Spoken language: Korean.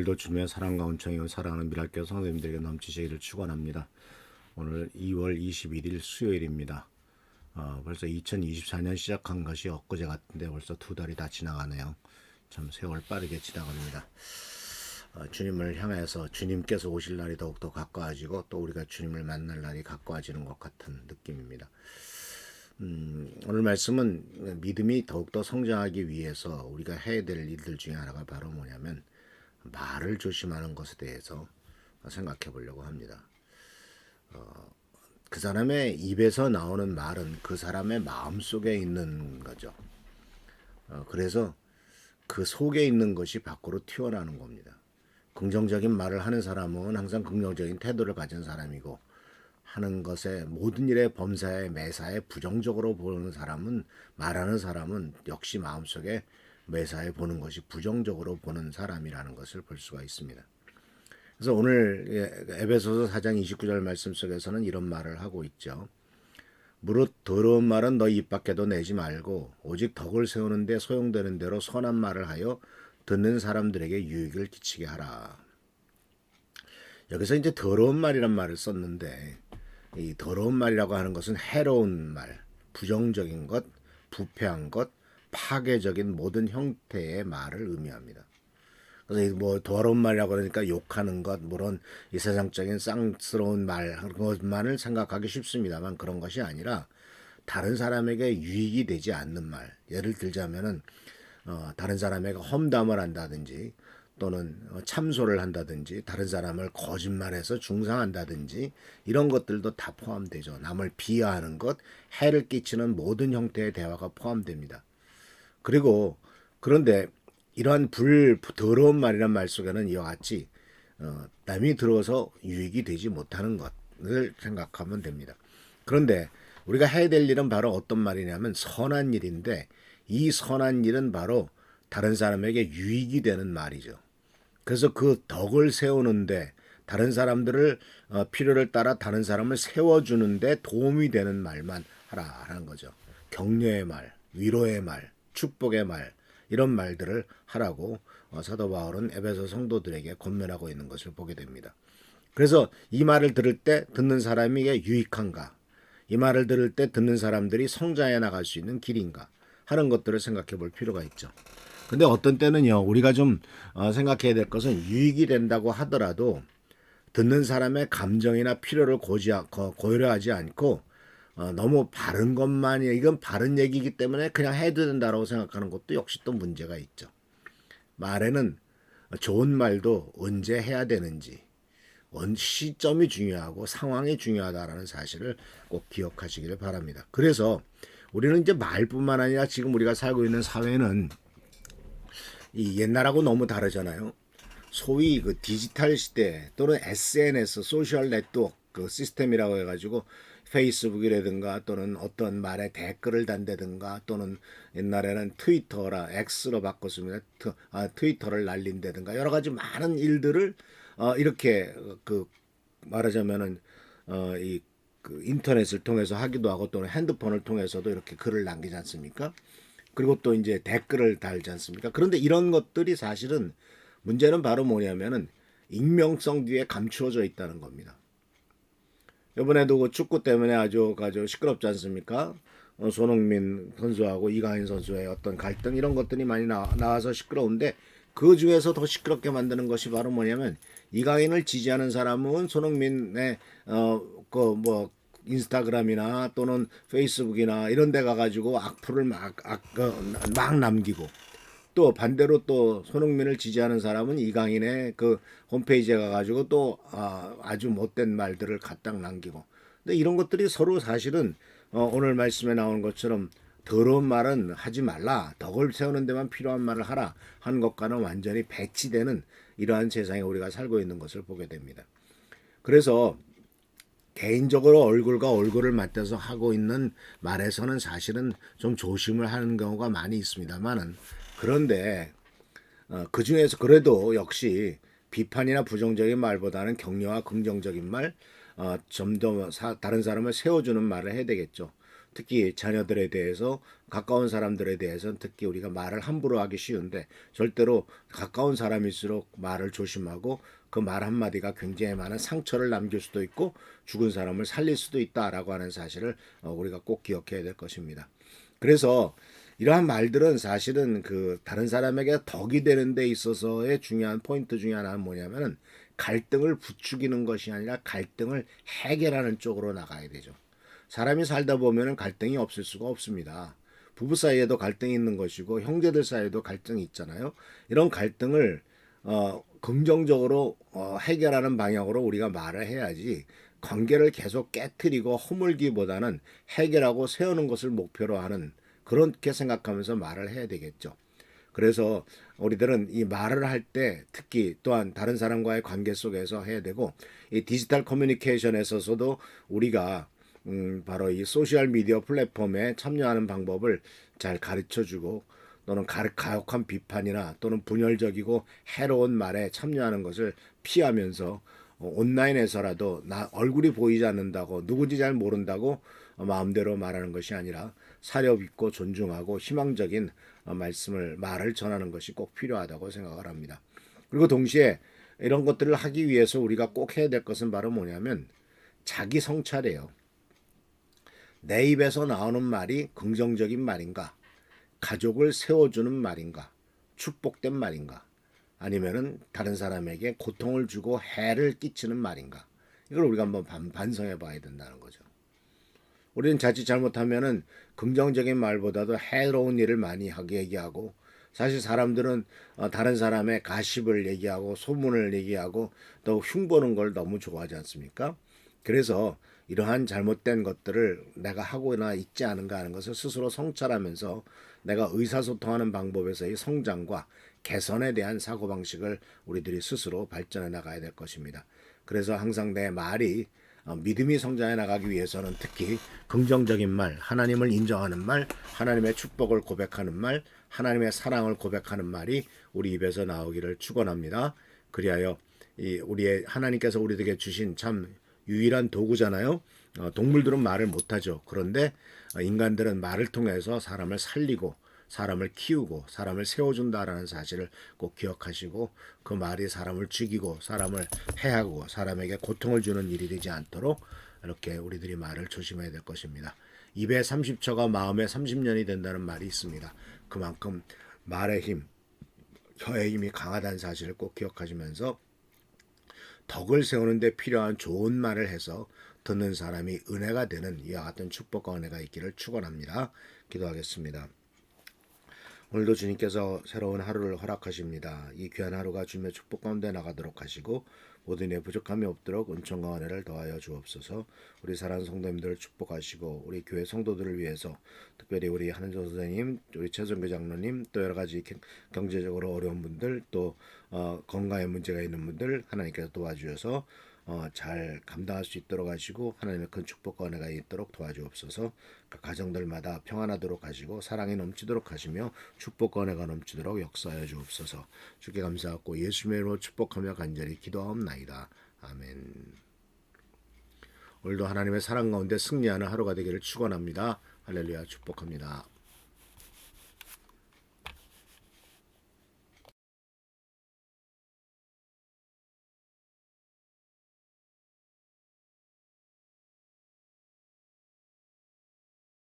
오늘도 주님의 사랑과 은총이 사랑하는 미랄교 성도님들에게 넘치시기를 축원합니다. 오늘 2월 21일 수요일입니다. 벌써 2024년 시작한 것이 엊그제 같은데 벌써 2달이 다 지나가네요. 참 세월 빠르게 지나갑니다. 주님을 향해서 주님께서 오실 날이 더욱더 가까워지고 또 우리가 주님을 만날 날이 가까워지는 것 같은 느낌입니다. 오늘 말씀은 믿음이 더욱더 성장하기 위해서 우리가 해야 될 일들 중에 하나가 바로 뭐냐면 말을 조심하는 것에 대해서 생각해 보려고 합니다. 그 사람의 입에서 나오는 말은 그 사람의 마음속에 있는 거죠. 그래서 그 속에 있는 것이 밖으로 튀어나오는 겁니다. 긍정적인 말을 하는 사람은 항상 긍정적인 태도를 가진 사람이고, 하는 것에 모든 일에 범사에 매사에 부정적으로 보는 사람은, 말하는 사람은 역시 마음속에 매사에 보는 것이 부정적으로 보는 사람이라는 것을 볼 수가 있습니다. 그래서 오늘 에베소서 4장 29절 말씀 속에서는 이런 말을 하고 있죠. 무릇 더러운 말은 너 입 밖에도 내지 말고 오직 덕을 세우는 데 소용되는 대로 선한 말을 하여 듣는 사람들에게 유익을 끼치게 하라. 여기서 이제 더러운 말이란 말을 썼는데, 이 더러운 말이라고 하는 것은 해로운 말, 부정적인 것, 부패한 것, 파괴적인 모든 형태의 말을 의미합니다. 그래서 뭐 더러운 말이라고 그러니까 욕하는 것, 물론 이 세상적인 쌍스러운 말 것만을 생각하기 쉽습니다만 그런 것이 아니라 다른 사람에게 유익이 되지 않는 말. 예를 들자면은 다른 사람에게 험담을 한다든지 또는 참소를 한다든지 다른 사람을 거짓말해서 중상한다든지 이런 것들도 다 포함되죠. 남을 비하하는 것, 해를 끼치는 모든 형태의 대화가 포함됩니다. 그리고 그런데 이러한 더러운 말이란 말 속에는 이와 같이 남이 들어서 유익이 되지 못하는 것을 생각하면 됩니다. 그런데 우리가 해야 될 일은 바로 어떤 말이냐면 선한 일인데, 이 선한 일은 바로 다른 사람에게 유익이 되는 말이죠. 그래서 그 덕을 세우는데, 다른 사람들을 필요를 따라 다른 사람을 세워주는데 도움이 되는 말만 하라는 거죠. 격려의 말, 위로의 말, 축복의 말, 이런 말들을 하라고 사도 바울은 에베소 성도들에게 권면하고 있는 것을 보게 됩니다. 그래서 이 말을 들을 때 듣는 사람에게 유익한가, 이 말을 들을 때 듣는 사람들이 성장해 나갈 수 있는 길인가 하는 것들을 생각해 볼 필요가 있죠. 근데 어떤 때는요, 우리가 좀 생각해야 될 것은 유익이 된다고 하더라도 듣는 사람의 감정이나 필요를 고려하지 않고 너무 바른 것만이, 이건 바른 얘기이기 때문에 그냥 해도 된다고 생각하는 것도 역시 또 문제가 있죠. 말에는 좋은 말도 언제 해야 되는지, 시점이 중요하고 상황이 중요하다라는 사실을 꼭 기억하시기를 바랍니다. 그래서 우리는 이제 말뿐만 아니라 지금 우리가 살고 있는 사회는 이 옛날하고 너무 다르잖아요. 소위 그 디지털 시대 또는 SNS, 소셜 네트워크 그 시스템이라고 해가지고 페이스북이라든가 또는 어떤 말에 댓글을 단다든가 또는 옛날에는 트위터라 X로 바꿨습니다. 트위터를 날린다든가 여러 가지 많은 일들을 이렇게 그 말하자면은 이 그 인터넷을 통해서 하기도 하고 또는 핸드폰을 통해서도 이렇게 글을 남기지 않습니까? 그리고 또 이제 댓글을 달지 않습니까? 그런데 이런 것들이 사실은 문제는 바로 뭐냐면은 익명성 뒤에 감추어져 있다는 겁니다. 이번에도 그 축구 때문에 아주 시끄럽지 않습니까? 손흥민 선수하고 이강인 선수의 어떤 갈등 이런 것들이 많이 나와서 시끄러운데, 그 중에서 더 시끄럽게 만드는 것이 바로 뭐냐면 이강인을 지지하는 사람은 손흥민의 인스타그램이나 또는 페이스북이나 이런 데 가가지고 악플을 막 남기고, 또 반대로 또 손흥민을 지지하는 사람은 이강인의 그 홈페이지에 가가지고 또 아주 못된 말들을 갖다 남기고. 근데 이런 것들이 서로 사실은 오늘 말씀에 나오는 것처럼 더러운 말은 하지 말라, 덕을 세우는 데만 필요한 말을 하라 하는 것과는 완전히 배치되는 이러한 세상에 우리가 살고 있는 것을 보게 됩니다. 그래서 개인적으로 얼굴과 얼굴을 맞대서 하고 있는 말에서는 사실은 좀 조심을 하는 경우가 많이 있습니다만은, 그런데 그 중에서 그래도 역시 비판이나 부정적인 말보다는 격려와 긍정적인 말, 좀 더 다른 사람을 세워주는 말을 해야 되겠죠. 특히 자녀들에 대해서 가까운 사람들에 대해서는 특히 우리가 말을 함부로 하기 쉬운데 절대로 가까운 사람일수록 말을 조심하고 그 말 한마디가 굉장히 많은 상처를 남길 수도 있고 죽은 사람을 살릴 수도 있다라고 하는 사실을 우리가 꼭 기억해야 될 것입니다. 그래서 이러한 말들은 사실은 그 다른 사람에게 덕이 되는 데 있어서의 중요한 포인트 중에 하나는 뭐냐면은 갈등을 부추기는 것이 아니라 갈등을 해결하는 쪽으로 나가야 되죠. 사람이 살다 보면은 갈등이 없을 수가 없습니다. 부부 사이에도 갈등이 있는 것이고 형제들 사이에도 갈등이 있잖아요. 이런 갈등을 긍정적으로 해결하는 방향으로 우리가 말을 해야지 관계를 계속 깨트리고 허물기보다는 해결하고 세우는 것을 목표로 하는 그렇게 생각하면서 말을 해야 되겠죠. 그래서 우리들은 이 말을 할 때 특히 또한 다른 사람과의 관계 속에서 해야 되고 이 디지털 커뮤니케이션에 있어서도 우리가 바로 이 소셜 미디어 플랫폼에 참여하는 방법을 잘 가르쳐주고 또는 가혹한 비판이나 또는 분열적이고 해로운 말에 참여하는 것을 피하면서 온라인에서라도 나 얼굴이 보이지 않는다고 누군지 잘 모른다고 마음대로 말하는 것이 아니라 사려 있고 존중하고 희망적인 말을 전하는 것이 꼭 필요하다고 생각을 합니다. 그리고 동시에 이런 것들을 하기 위해서 우리가 꼭 해야 될 것은 바로 뭐냐면 자기 성찰이에요. 내 입에서 나오는 말이 긍정적인 말인가? 가족을 세워주는 말인가? 축복된 말인가? 아니면은 다른 사람에게 고통을 주고 해를 끼치는 말인가? 이걸 우리가 한번 반성해 봐야 된다는 거죠. 우리는 자칫 잘못하면은 긍정적인 말보다도 해로운 일을 많이 하게 얘기하고 사실 사람들은 다른 사람의 가십을 얘기하고 소문을 얘기하고 또 흉보는 걸 너무 좋아하지 않습니까? 그래서 이러한 잘못된 것들을 내가 하고나 있지 않은가 하는 것을 스스로 성찰하면서 내가 의사소통하는 방법에서의 성장과 개선에 대한 사고방식을 우리들이 스스로 발전해 나가야 될 것입니다. 그래서 항상 내 말이 믿음이 성장해 나가기 위해서는 특히 긍정적인 말, 하나님을 인정하는 말, 하나님의 축복을 고백하는 말, 하나님의 사랑을 고백하는 말이 우리 입에서 나오기를 축원합니다. 그리하여 이 우리의 하나님께서 우리에게 주신 참 유일한 도구잖아요. 동물들은 말을 못하죠. 그런데 인간들은 말을 통해서 사람을 살리고 사람을 키우고 사람을 세워준다라는 사실을 꼭 기억하시고 그 말이 사람을 죽이고 사람을 해하고 사람에게 고통을 주는 일이 되지 않도록 이렇게 우리들이 말을 조심해야 될 것입니다. 입에 30초가 마음에 30년이 된다는 말이 있습니다. 그만큼 말의 힘, 혀의 힘이 강하다는 사실을 꼭 기억하시면서 덕을 세우는 데 필요한 좋은 말을 해서 듣는 사람이 은혜가 되는 이와 같은 축복과 은혜가 있기를 축원합니다. 기도하겠습니다. 오늘도 주님께서 새로운 하루를 허락하십니다. 이 귀한 하루가 주님의 축복 가운데 나가도록 하시고 모든 일 부족함이 없도록 은총과 은혜를 더하여 주옵소서. 우리 사랑하는 성도님들을 축복하시고 우리 교회 성도들을 위해서 특별히 우리 한은정 선생님, 우리 최성교 장로님, 또 여러 가지 경제적으로 어려운 분들, 또 건강에 문제가 있는 분들 하나님께서 도와주셔서 잘 감당할 수 있도록 하시고 하나님의 큰 축복과 은혜가 있도록 도와주옵소서. 그 가정들마다 평안하도록 하시고 사랑이 넘치도록 하시며 축복과 은혜가 넘치도록 역사하여 주옵소서. 주께 감사하고 예수님의 이름으로 축복하며 간절히 기도하옵나이다. 아멘. 오늘도 하나님의 사랑 가운데 승리하는 하루가 되기를 축원합니다. 할렐루야 축복합니다.